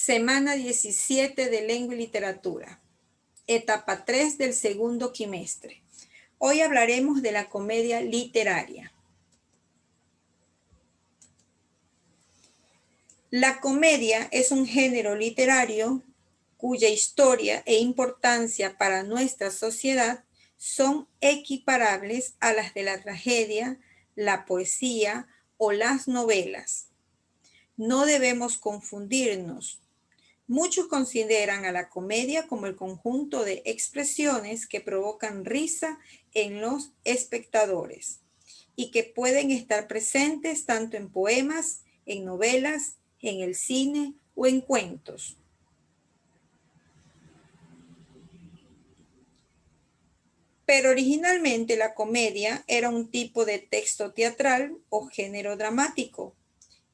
Semana 17 de Lengua y Literatura, etapa 3 del segundo quimestre. Hoy hablaremos de la comedia literaria. La comedia es un género literario cuya historia e importancia para nuestra sociedad son equiparables a las de la tragedia, la poesía o las novelas. No debemos confundirnos. Muchos consideran a la comedia como el conjunto de expresiones que provocan risa en los espectadores y que pueden estar presentes tanto en poemas, en novelas, en el cine o en cuentos. Pero originalmente la comedia era un tipo de texto teatral o género dramático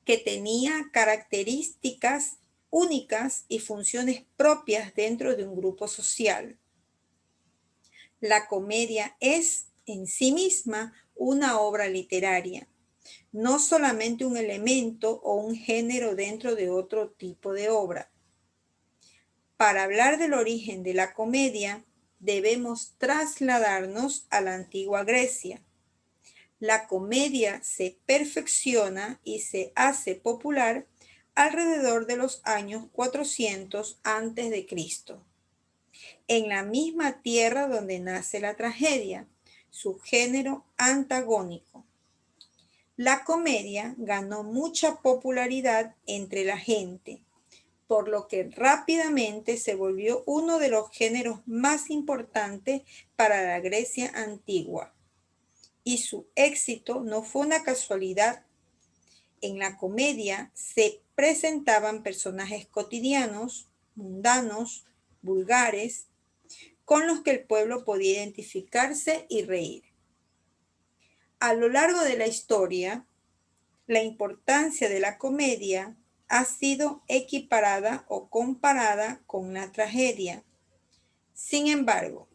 que tenía características únicas y funciones propias dentro de un grupo social. La comedia es en sí misma una obra literaria, no solamente un elemento o un género dentro de otro tipo de obra. Para hablar del origen de la comedia, debemos trasladarnos a la antigua Grecia. La comedia se perfecciona y se hace popular alrededor de los años 400 a.C., en la misma tierra donde nace la tragedia, su género antagónico. La comedia ganó mucha popularidad entre la gente, por lo que rápidamente se volvió uno de los géneros más importantes para la Grecia antigua. Y su éxito no fue una casualidad. En la comedia se presentaban personajes cotidianos, mundanos, vulgares, con los que el pueblo podía identificarse y reír. A lo largo de la historia, la importancia de la comedia ha sido equiparada o comparada con la tragedia. Sin embargo,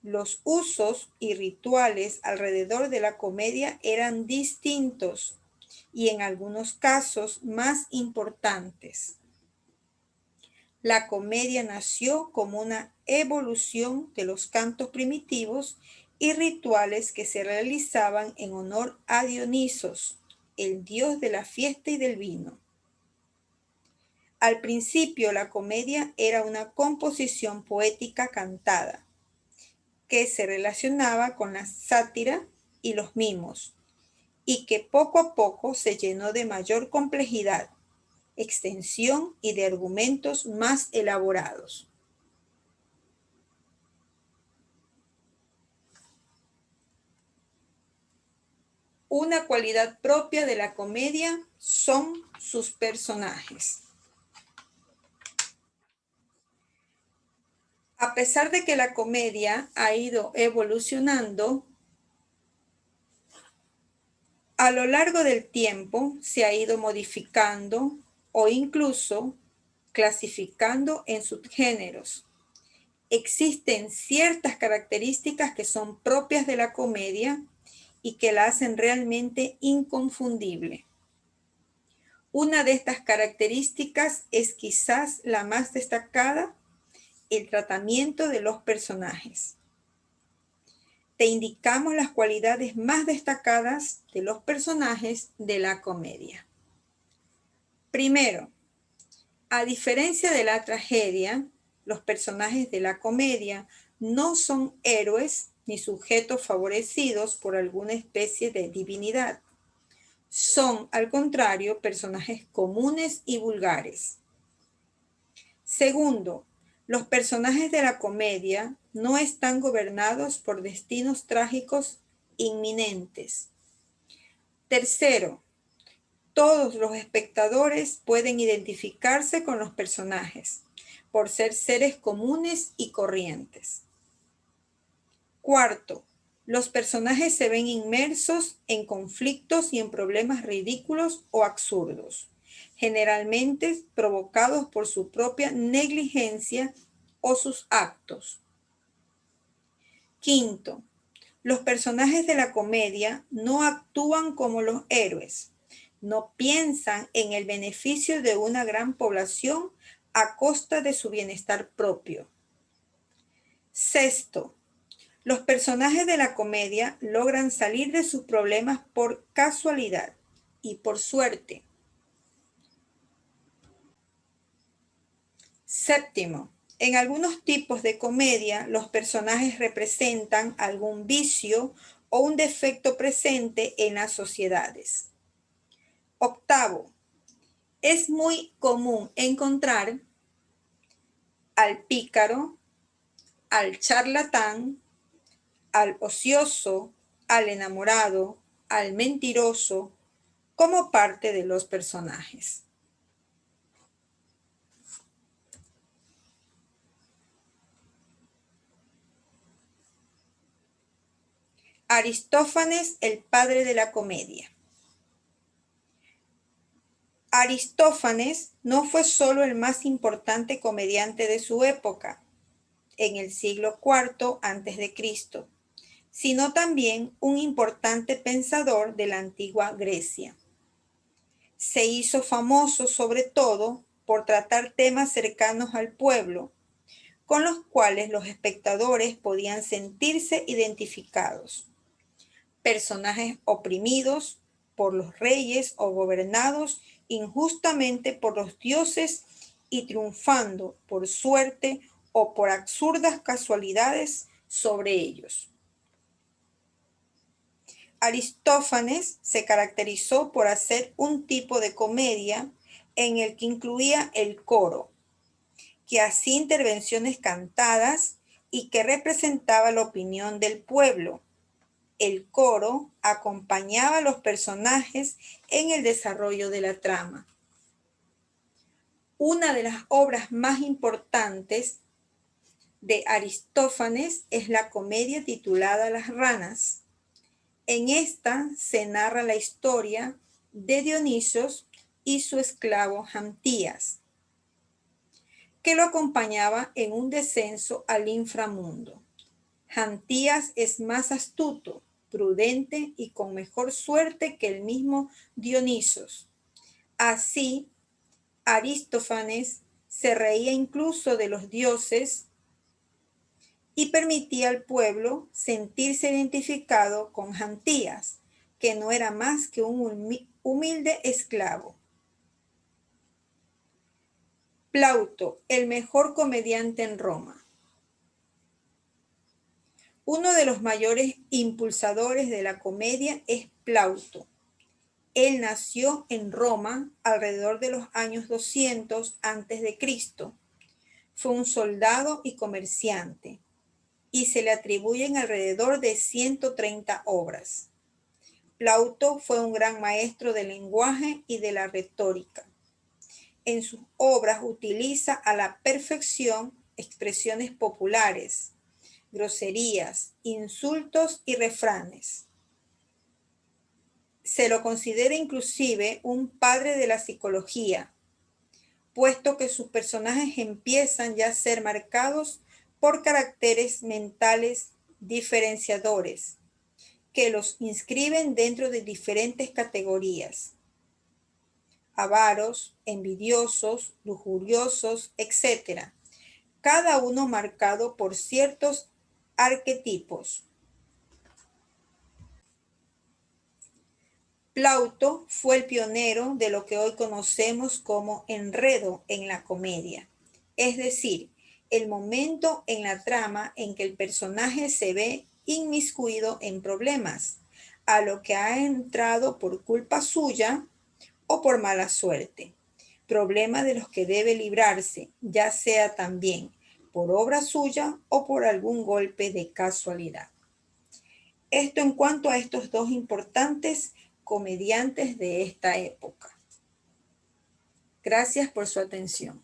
los usos y rituales alrededor de la comedia eran distintos y en algunos casos más importantes. La comedia nació como una evolución de los cantos primitivos y rituales que se realizaban en honor a Dionisos, el dios de la fiesta y del vino. Al principio, la comedia era una composición poética cantada, que se relacionaba con la sátira y los mimos, y que poco a poco se llenó de mayor complejidad, extensión y de argumentos más elaborados. Una cualidad propia de la comedia son sus personajes. A pesar de que la comedia ha ido evolucionando, a lo largo del tiempo se ha ido modificando o incluso clasificando en subgéneros. Existen ciertas características que son propias de la comedia y que la hacen realmente inconfundible. Una de estas características es quizás la más destacada, el tratamiento de los personajes. Te indicamos las cualidades más destacadas de los personajes de la comedia. Primero, a diferencia de la tragedia, los personajes de la comedia no son héroes ni sujetos favorecidos por alguna especie de divinidad. Son, al contrario, personajes comunes y vulgares. Segundo, los personajes de la comedia no están gobernados por destinos trágicos inminentes. Tercero, todos los espectadores pueden identificarse con los personajes por ser seres comunes y corrientes. Cuarto, los personajes se ven inmersos en conflictos y en problemas ridículos o absurdos, generalmente provocados por su propia negligencia o sus actos. Quinto, los personajes de la comedia no actúan como los héroes, no piensan en el beneficio de una gran población a costa de su bienestar propio. Sexto, los personajes de la comedia logran salir de sus problemas por casualidad y por suerte. Séptimo, en algunos tipos de comedia los personajes representan algún vicio o un defecto presente en las sociedades. Octavo, es muy común encontrar al pícaro, al charlatán, al ocioso, al enamorado, al mentiroso, como parte de los personajes. Aristófanes, el padre de la comedia. Aristófanes no fue solo el más importante comediante de su época, en el siglo IV a.C., sino también un importante pensador de la antigua Grecia. Se hizo famoso sobre todo por tratar temas cercanos al pueblo, con los cuales los espectadores podían sentirse identificados. Personajes oprimidos por los reyes o gobernados injustamente por los dioses y triunfando por suerte o por absurdas casualidades sobre ellos. Aristófanes se caracterizó por hacer un tipo de comedia en el que incluía el coro, que hacía intervenciones cantadas y que representaba la opinión del pueblo. El coro acompañaba a los personajes en el desarrollo de la trama. Una de las obras más importantes de Aristófanes es la comedia titulada Las ranas. En esta se narra la historia de Dionisos y su esclavo Jantías, que lo acompañaba en un descenso al inframundo. Jantías es más astuto, prudente y con mejor suerte que el mismo Dionisos. Así, Aristófanes se reía incluso de los dioses y permitía al pueblo sentirse identificado con Jantías, que no era más que un humilde esclavo. Plauto, el mejor comediante en Roma. Uno de los mayores impulsadores de la comedia es Plauto. Él nació en Roma alrededor de los años 200 a.C. Fue un soldado y comerciante, y se le atribuyen alrededor de 130 obras. Plauto fue un gran maestro del lenguaje y de la retórica. En sus obras utiliza a la perfección expresiones populares, groserías, insultos y refranes. Se lo considera inclusive un padre de la psicología, puesto que sus personajes empiezan ya a ser marcados por caracteres mentales diferenciadores, que los inscriben dentro de diferentes categorías: avaros, envidiosos, lujuriosos, etc., cada uno marcado por ciertos arquetipos. Plauto fue el pionero de lo que hoy conocemos como enredo en la comedia, es decir, el momento en la trama en que el personaje se ve inmiscuido en problemas, a lo que ha entrado por culpa suya o por mala suerte, problemas de los que debe librarse, ya sea también por obra suya o por algún golpe de casualidad. Esto en cuanto a estos dos importantes comediantes de esta época. Gracias por su atención.